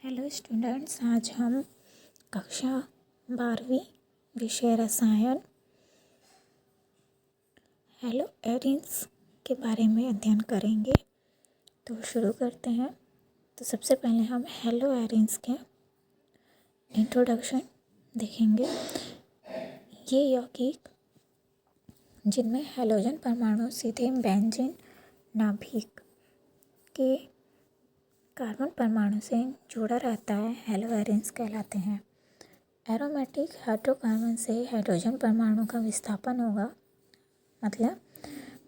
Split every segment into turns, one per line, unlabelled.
Hello students, आज हम कक्षा 12वीं विषय रसायन हेलो एरिन्स के बारे में अध्ययन करेंगे। तो शुरू करते हैं। तो सबसे पहले हम हेलो एरिन्स के इंट्रोडक्शन देखेंगे। ये यौगिक जिनमें हैलोजन परमाणु सीधे बेंजीन नाभिक के कार्बन परमाणु से जुड़ा रहता है, हेलो एरिन्स कहलाते हैं। एरोमेटिक हाइड्रोकार्बन से हाइड्रोजन परमाणु का विस्थापन होगा, मतलब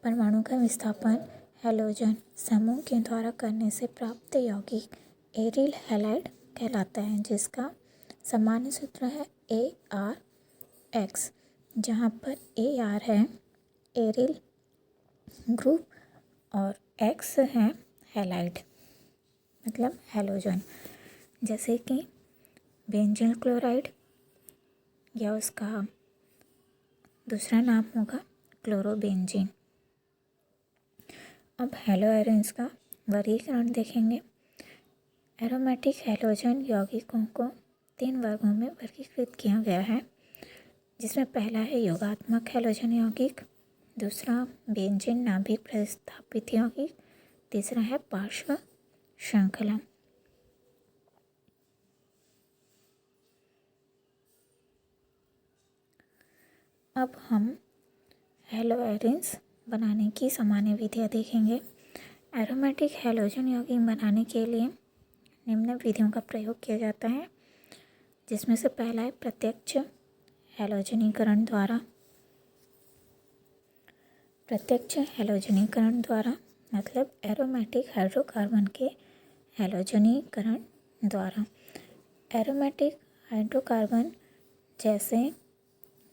परमाणु का विस्थापन हैलोजन समूह के द्वारा करने से प्राप्त यौगिक एरिल हैलाइड कहलाता है, जिसका सामान्य सूत्र है ArX, जहाँ पर Ar है एरिल ग्रुप और X है हैलाइड, मतलब हैलोजन। जैसे कि बेंजीन क्लोराइड या उसका दूसरा नाम होगा क्लोरोबेंजीन। अब हेलो एरिन्स का वर्गीकरण देखेंगे। एरोमेटिक हैलोजन यौगिकों को 3 वर्गों में वर्गीकृत किया गया है, जिसमें पहला है योगात्मक हैलोजन यौगिक, दूसरा बेंजीन नाभिक प्रतिस्थापित यौगिक, तीसरा है पार्श्व श्रृंखला। अब हम हेलो एरिन्स बनाने की सामान्य विधियाँ देखेंगे। एरोमेटिक हैलोजन यौगिक बनाने के लिए निम्न विधियों का प्रयोग किया जाता है, जिसमें से पहला है प्रत्यक्ष हैलोजनीकरण द्वारा। प्रत्यक्ष हैलोजनीकरण द्वारा मतलब एरोमेटिक हाइड्रोकार्बन के हैलोजनीकरण द्वारा। एरोमेटिक हाइड्रोकार्बन जैसे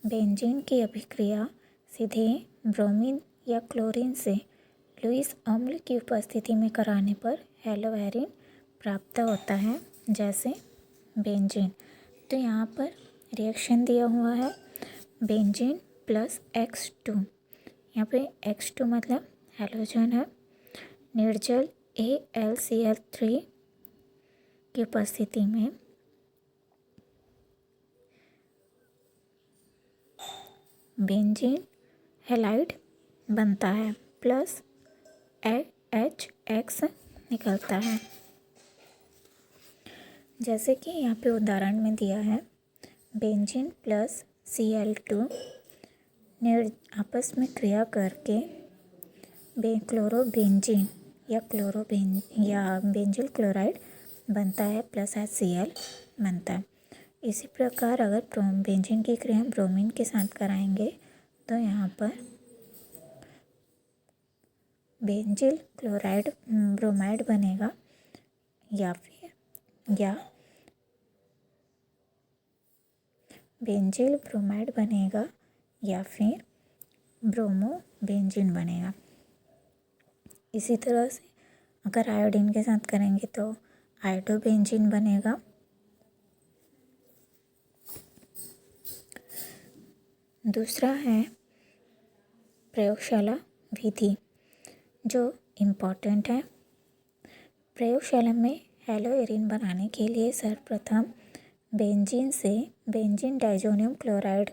बेंजीन की अभिक्रिया सीधे ब्रोमीन या क्लोरीन से लुईस अम्ल की उपस्थिति में कराने पर हेलो एरिन प्राप्त होता है, जैसे बेंजीन। तो यहाँ पर रिएक्शन दिया हुआ है बेंजीन प्लस X2। यहाँ पे X2 मतलब हैलोजन है। निर्जल AlCl3 की उपस्थिति में बेंजीन हैलाइड बनता है प्लस HX निकलता है। जैसे कि यहाँ पे उदाहरण में दिया है बेंजीन प्लस Cl2 आपस में क्रिया करके क्लोरोबेंजीन या बेंजिल क्लोराइड बनता है प्लस HCl बनता है। इसी प्रकार अगर बेंजीन की क्रिया ब्रोमीन के साथ कराएंगे तो यहाँ पर बेंजिल क्लोराइड ब्रोमाइड बनेगा या बेंजिल ब्रोमाइड बनेगा या फिर ब्रोमो बेंजीन बनेगा। इसी तरह से अगर आयोडीन के साथ करेंगे तो आयोडोबेंजीन बनेगा। दूसरा है प्रयोगशाला विधि, जो इम्पॉर्टेंट है। प्रयोगशाला में हेलो एरिन बनाने के लिए सर्वप्रथम बेंजीन से बेंजीन डाइजोनियम क्लोराइड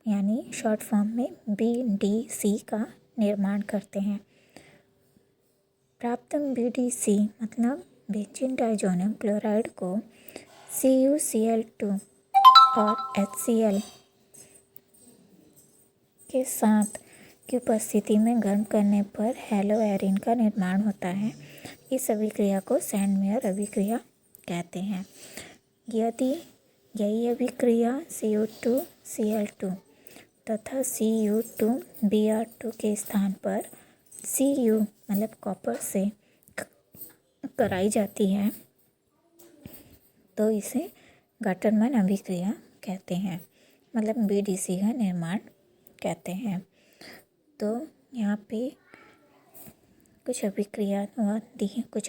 यानी शॉर्ट फॉर्म में BDC का निर्माण करते हैं। प्राप्त BDC मतलब बेंजीन डाइजोनियम क्लोराइड को CuCl2 और HCl के साथ की उपस्थिति में गर्म करने पर हेलो एरिन का निर्माण होता है। इस अभिक्रिया को सैंडमेयर अभिक्रिया कहते हैं। यदि यही अभिक्रिया Cu2Cl2 तथा Cu2Br2 के स्थान पर Cu मतलब कॉपर से कराई जाती है तो इसे गाटरमैन अभिक्रिया कहते हैं, मतलब BDC का निर्माण कहते हैं। तो यहाँ पे कुछ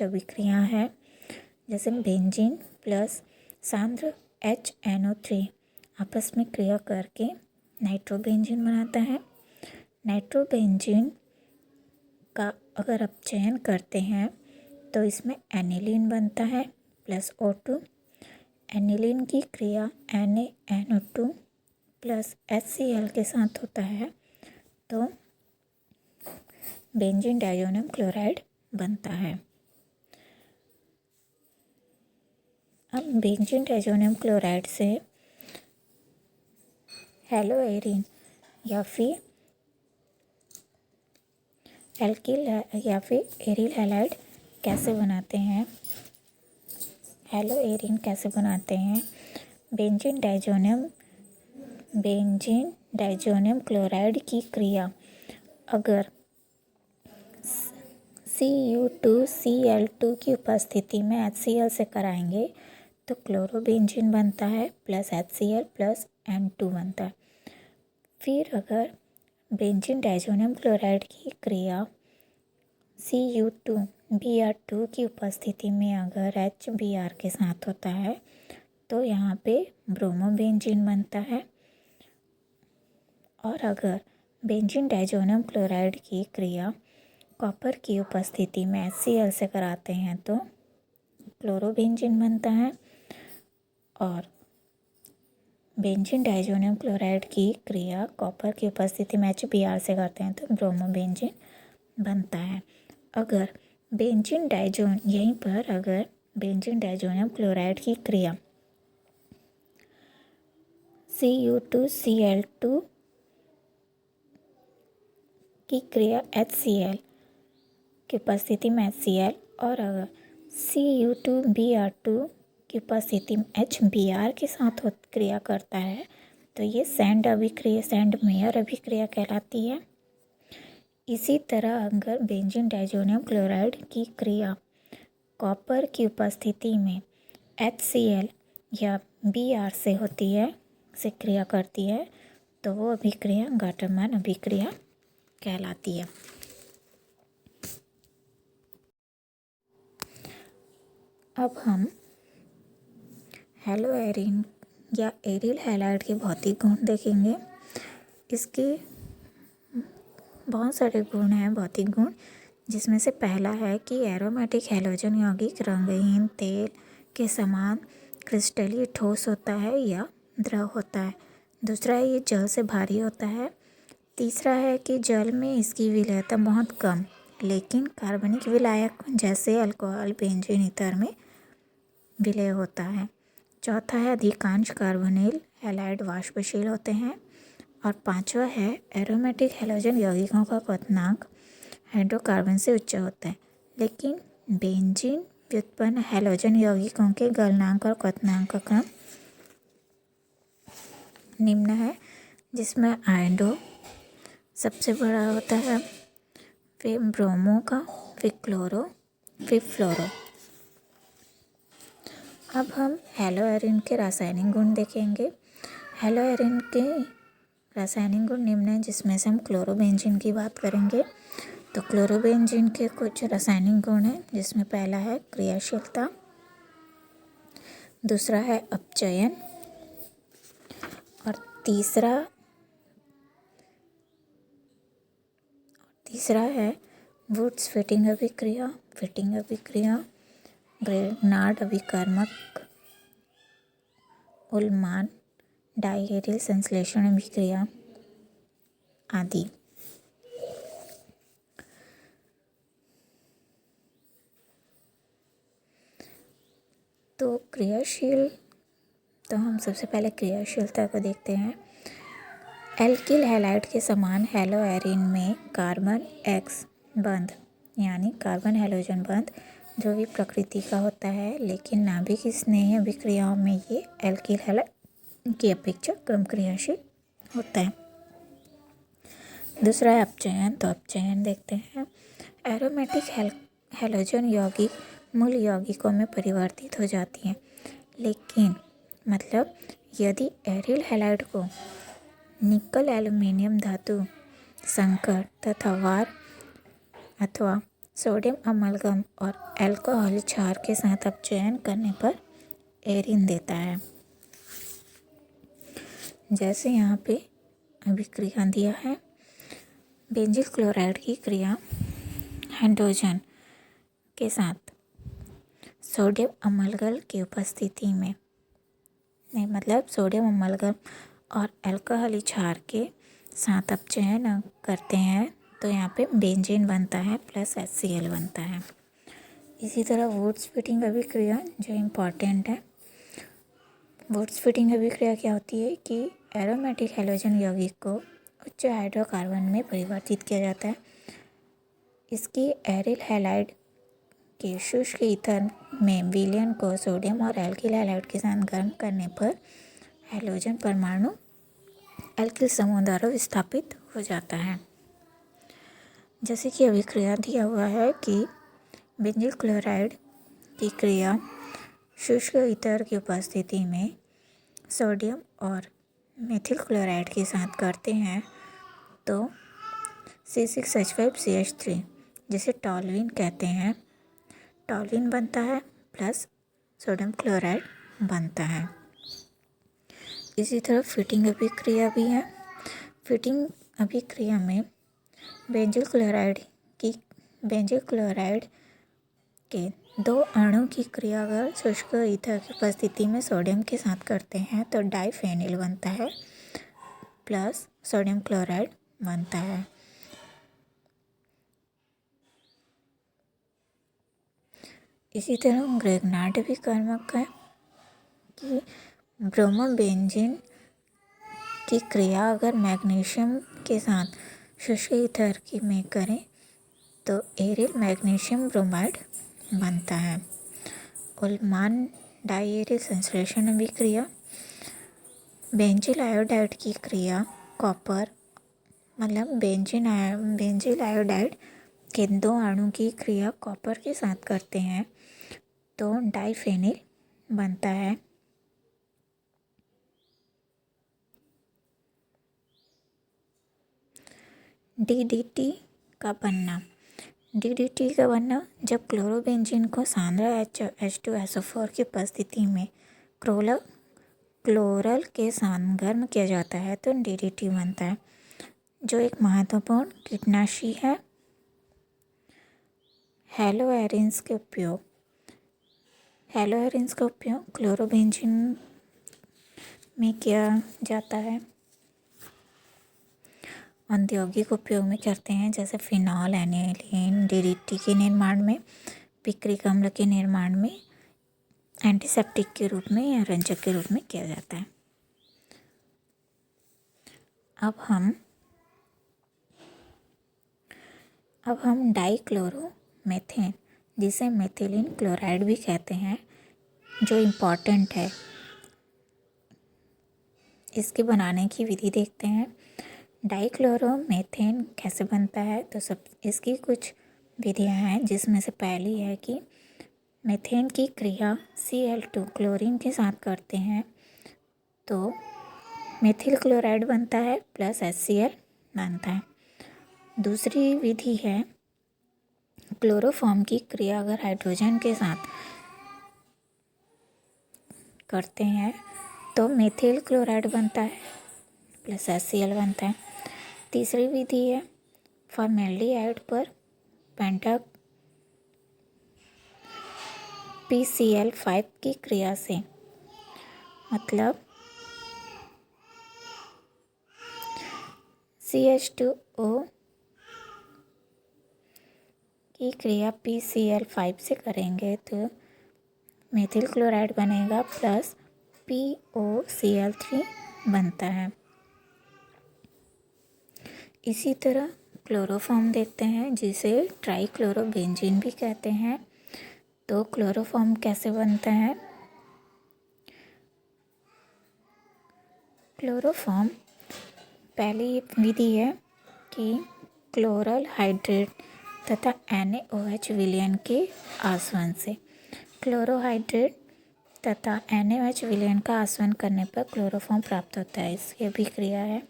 अभिक्रिया है, जैसे बेंजीन प्लस सांद्र HNO3 आपस में क्रिया करके नाइट्रोबेंजीन बनाता है। नाइट्रोबेंजीन का अगर आप चयन करते हैं तो इसमें एनिलीन बनता है प्लस O2 एनिलीन की क्रिया NaNO2 प्लस HCl के साथ होता है तो बेंजीन डाइज़ोनियम क्लोराइड बनता है। अब बेंजीन डाइज़ोनियम क्लोराइड से हेलोएरिन या फिर एल्किल या फिर एरिल हैलाइड कैसे बनाते हैं? हेलोएरिन कैसे बनाते हैं? बेंजीन डाइज़ोनियम क्लोराइड की क्रिया अगर Cu2Cl2 की उपस्थिति में HCl से कराएंगे तो क्लोरोबेंजीन बनता है प्लस HCl प्लस N2 बनता है। फिर अगर बेंजीन डाइज़ोनियम क्लोराइड की क्रिया Cu2Br2 की उपस्थिति में अगर HBr के साथ होता है तो यहाँ पे ब्रोमोबेंजीन बनता है। और अगर बेंजीन डाइज़ोनियम क्लोराइड की क्रिया कॉपर की उपस्थिति में HCl से कराते हैं तो क्लोरोबेंजीन बनता है। और बेंजीन डाइज़ोनियम क्लोराइड की क्रिया कॉपर की उपस्थिति में HBr से करते हैं तो ब्रोमोबेंजीन बनता है। अगर बेंजीन डाइज़ोनियम क्लोराइड की क्रिया Cu2Cl2 की क्रिया HCl की उपस्थिति में HCl और अगर Cu2Br2 की उपस्थिति में HBr के साथ क्रिया करता है तो ये सैंड मेयर अभिक्रिया कहलाती है। इसी तरह अगर बेंजीन डाइज़ोनियम क्लोराइड की क्रिया कॉपर की उपस्थिति में HCl या Br से होती है से क्रिया करती है तो वो अभिक्रिया गाटरमैन अभिक्रिया कहलाती है। अब हम हेलोएरिन या एरिल हैलाइड के भौतिक गुण देखेंगे। इसके बहुत सारे गुण हैं भौतिक गुण, जिसमें से पहला है कि एरोमेटिक हैलोजन यौगिक रंगहीन तेल के समान क्रिस्टलीय ठोस होता है या द्रव होता है। दूसरा है ये जल से भारी होता है। तीसरा है कि जल में इसकी विलयता बहुत कम लेकिन कार्बनिक विलायक जैसे अल्कोहल बेंजीन ईथर में विलय होता है। चौथा है अधिकांश कार्बोनिल हैलाइड वाष्पशील होते हैं। और पांचवा है एरोमेटिक हैलोजन यौगिकों का क्वथनांक हाइड्रोकार्बन से उच्च होता है लेकिन बेंजीन व्युत्पन्न हैलोजन यौगिकों के गलनांक और क्वथनांक का क्रम निम्न है, जिसमें आयोडो सबसे बड़ा होता है, फिर ब्रोमो का, फिर क्लोरो, फिर फ्लोरो। अब हम हेलोएरिन के रासायनिक गुण देखेंगे। हेलोएरिन के रासायनिक गुण निम्न हैं, जिसमें से हम क्लोरोबेंजीन की बात करेंगे। तो क्लोरोबेंजीन के कुछ रासायनिक गुण हैं, जिसमें पहला है क्रियाशीलता, दूसरा है अपचयन और तीसरा है वुड्स फिटिंग अभिक्रिया, ग्रेनाड अभिकर्मक, उल्मान डाइहेरिल संश्लेषण अभिक्रिया आदि। तो हम सबसे पहले क्रियाशीलता को देखते हैं। एल्किल हैलाइड के समान हेलोएरिन में कार्बन X बंध यानी कार्बन हैलोजन बंध ध्रुवीय प्रकृति का होता है, लेकिन नाभिक स्नेह अभिक्रियाओं में ये एल्किल हैलाइड की अपेक्षा कम क्रियाशील होता है। दूसरा है अपचयन। तो अपचयन देखते हैं। एरोमेटिक हैलोजन यौगिक मूल यौगिकों में परिवर्तित हो जाती हैं, लेकिन मतलब यदि एरिल हैलाइड को निकल एल्युमिनियम धातु संकर तथा वार अथवा सोडियम अमलगम और अल्कोहल क्षार के साथ अपचयन करने पर एरिन देता है। जैसे यहाँ पे अभिक्रिया दिया है। बेंजील क्लोराइड की क्रिया हाइड्रोजन के साथ सोडियम अमलगल की उपस्थिति में नहीं मतलब सोडियम अम्लगम और अल्कोहली क्षार के साथ अब चयन करते हैं तो यहाँ पे बेंजीन बनता है प्लस HCl बनता है। इसी तरह वुड्स फिटिंग अभिक्रिया जो इम्पॉर्टेंट है। वुड्स फिटिंग अभिक्रिया क्या होती है कि एरोमेटिक हैलोजन यौगिक को उच्च हाइड्रोकार्बन में परिवर्तित किया जाता है। इसकी एरिल हैलाइड के शुष्क ईथर में विलयन को सोडियम और एल्किल हैलाइड के साथ गर्म करने पर हैलोजन परमाणु एल्किल समूह द्वारा विस्थापित हो जाता है। जैसे कि अभिक्रिया दिया हुआ है कि बेंजील क्लोराइड की क्रिया शुष्क ईथर की उपस्थिति में सोडियम और मेथिल क्लोराइड के साथ करते हैं तो C6H5CH3 जिसे टॉल्यूइन कहते हैं, टॉल्यूइन बनता है प्लस सोडियम क्लोराइड बनता है। इसी तरह फिटिंग अभिक्रिया भी है। फिटिंग अभिक्रिया में बेंजील क्लोराइड के दो अणु की क्रिया अगर शुष्क ईथर की उपस्थिति में सोडियम के साथ करते हैं तो डाइफेनिल बनता है प्लस सोडियम क्लोराइड बनता है। इसी तरह ग्रेगनार्ड भी कर्मक है कि ब्रोमोबेंजीन की क्रिया अगर मैग्नीशियम के साथ शुष्क ईथर की में करें तो एरिल मैग्नीशियम ब्रोमाइड बनता है। उल्मान डाइएरिल संश्लेषण अभिक्रिया बेंजील आयोडाइड की क्रिया कॉपर मतलब बेंजील आयोडाइड के दो अणु की क्रिया कॉपर के साथ करते हैं तो डाइफेनिल बनता है। DDT का बनना जब क्लोरोबेंजीन को सांद्र H2SO4 की उपस्थिति में क्लोरल के साथ गर्म किया जाता है तो DDT बनता है, जो एक महत्वपूर्ण कीटनाशी है। हैलोएरिन्स का उपयोग क्लोरोबेंजीन में किया जाता है। औद्योगिक उपयोग में करते हैं जैसे फिनॉल एनिलीन DDT के निर्माण में, पिक्रिक अम्ल के निर्माण में, एंटीसेप्टिक के रूप में या रंजक के रूप में किया जाता है। अब हम डाइक्लोरोमेथेन जिसे मेथिलीन क्लोराइड भी कहते हैं जो इम्पॉर्टेंट है, इसके बनाने की विधि देखते हैं। डाइक्लोरोमेथेन कैसे बनता है तो इसकी कुछ विधियां हैं जिसमें से पहली है कि मेथेन की क्रिया Cl2 क्लोरीन के साथ करते हैं तो मेथिल क्लोराइड बनता है प्लस HCl बनता है। दूसरी विधि है क्लोरोफॉर्म की क्रिया अगर हाइड्रोजन के साथ करते हैं तो मेथिल क्लोराइड बनता है प्लस HCl बनता है। तीसरी विधि है फॉर्मेल्डिहाइड पर पेंटा PCl5 की क्रिया से, मतलब CH2O की क्रिया PCl5 से करेंगे तो मेथिल क्लोराइड बनेगा प्लस POCl3 बनता है। इसी तरह क्लोरोफॉर्म देखते हैं जिसे ट्राइक्लोरोबेंजीन भी कहते हैं। तो क्लोरोफॉर्म कैसे बनता है? क्लोरोफॉर्म पहली विधि है कि क्लोरल हाइड्रेट तथा NaOH विलयन के आसवन से क्लोरोहाइड्रेट तथा NaOH विलयन का आसवन करने पर क्लोरोफॉर्म प्राप्त होता है। इसकी अभिक्रिया है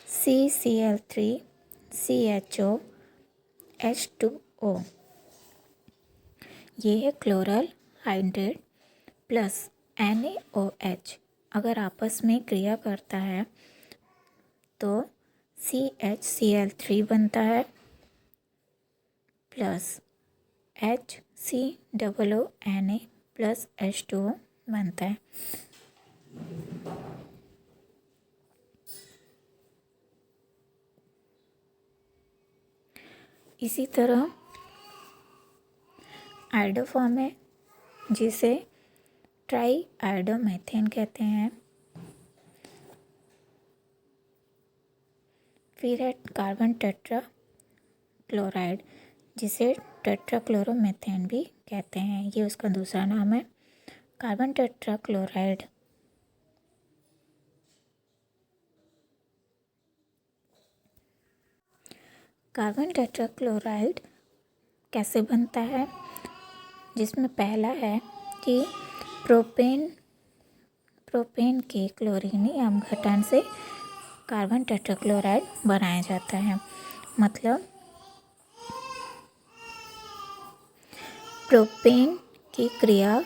CCl3CHO H2O। ये है क्लोरल हाइड्रेट प्लस NaOH अगर आपस में क्रिया करता है तो CHCl3 बनता है प्लस HCOONA प्लस H2O बनता है। इसी तरह आयोडो फॉर्म है जिसे ट्राई आयोडोमेथेन कहते हैं। फिर है कार्बन टेट्रा क्लोराइड जिसे टेट्राक्लोरोमेथेन भी कहते हैं, ये उसका दूसरा नाम है। Carbon tetra chloride carbon tetra chloride कैसे बनता है, जिसमें पहला है कि प्रोपेन के क्लोरीनी अपघटन से कार्बन टेट्राक्लोराइड बनाया जाता है। मतलब प्रोपेन की क्रिया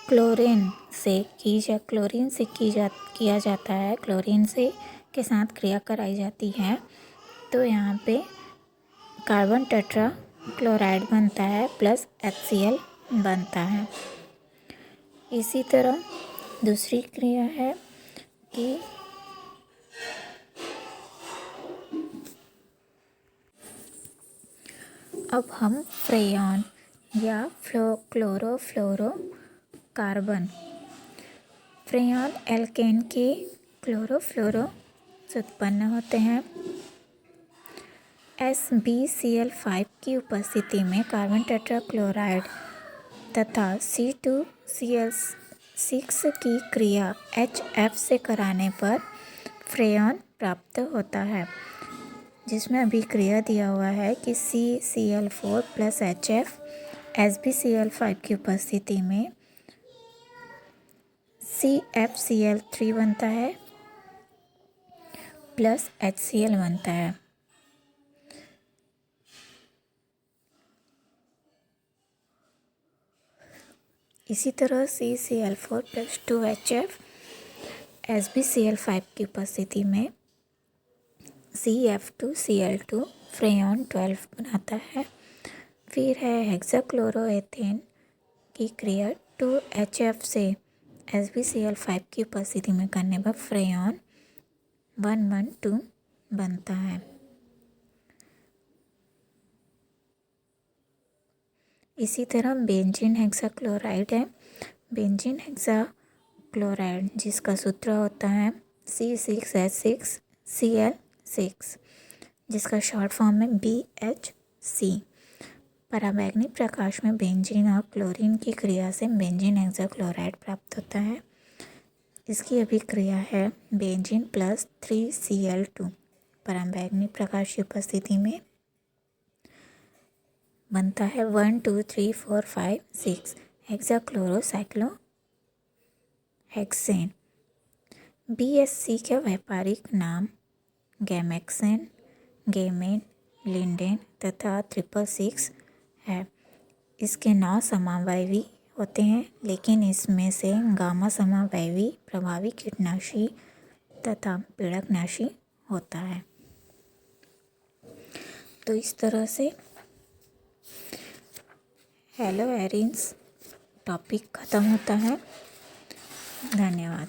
क्लोरीन से किया जाता है, क्लोरीन से के साथ क्रिया कराई जाती है, तो यहाँ पे कार्बन टेट्रा क्लोराइड बनता है प्लस HCl बनता है। इसी तरह दूसरी क्रिया है कि अब हम फ्रेयॉन या क्लोरोफ्लोरोकार्बन फ्रेयॉन एल्केन के क्लोरोफ्लोरो से उत्पन्न होते हैं। SbCl5 की उपस्थिति में कार्बन टेट्राक्लोराइड तथा C2Cl6 की क्रिया HF से कराने पर फ्रेयॉन प्राप्त होता है, जिसमें अभिक्रिया दिया हुआ है कि CCl4 प्लस HF SbCl5 की उपस्थिति में CFCl3 बनता है प्लस HCl बनता है। इसी तरह CCl4 प्लस 2HF SbCl5 की उपस्थिति में CF2Cl2 फ्रेयॉन 12 बनाता है। फिर है हेक्साक्लोरोएथेन की क्रिया 2HF से SbCl5 की उपस्थिति में करने पर फ्रेयॉन 112 बनता है। इसी तरह बेंजीन हेक्साक्लोराइड है। बेंजीन हेक्साक्लोराइड जिसका सूत्र होता है C6H6Cl6, जिसका शॉर्ट फॉर्म है BHC। पराबैंगनी प्रकाश में बेंजीन और क्लोरीन की क्रिया से बेंजीन हेक्साक्लोराइड प्राप्त होता है। इसकी अभिक्रिया है बेंजीन प्लस 3Cl2। पराबैंगनी प्रकाश की उपस्थिति में बनता है 1 2 3 4 5 6 हेक्साक्लोरोसाइक्लोहेक्सेन। BHC का व्यापारिक नाम गैमेक्सेन, गेमेन, लिंडेन तथा 666 है। इसके 9 समावायवी होते हैं, लेकिन इसमें से गामा समावायवी प्रभावी कीटनाशी तथा पीड़कनाशी होता है। तो इस तरह से हेलो एरिन्स टॉपिक ख़त्म होता है। धन्यवाद।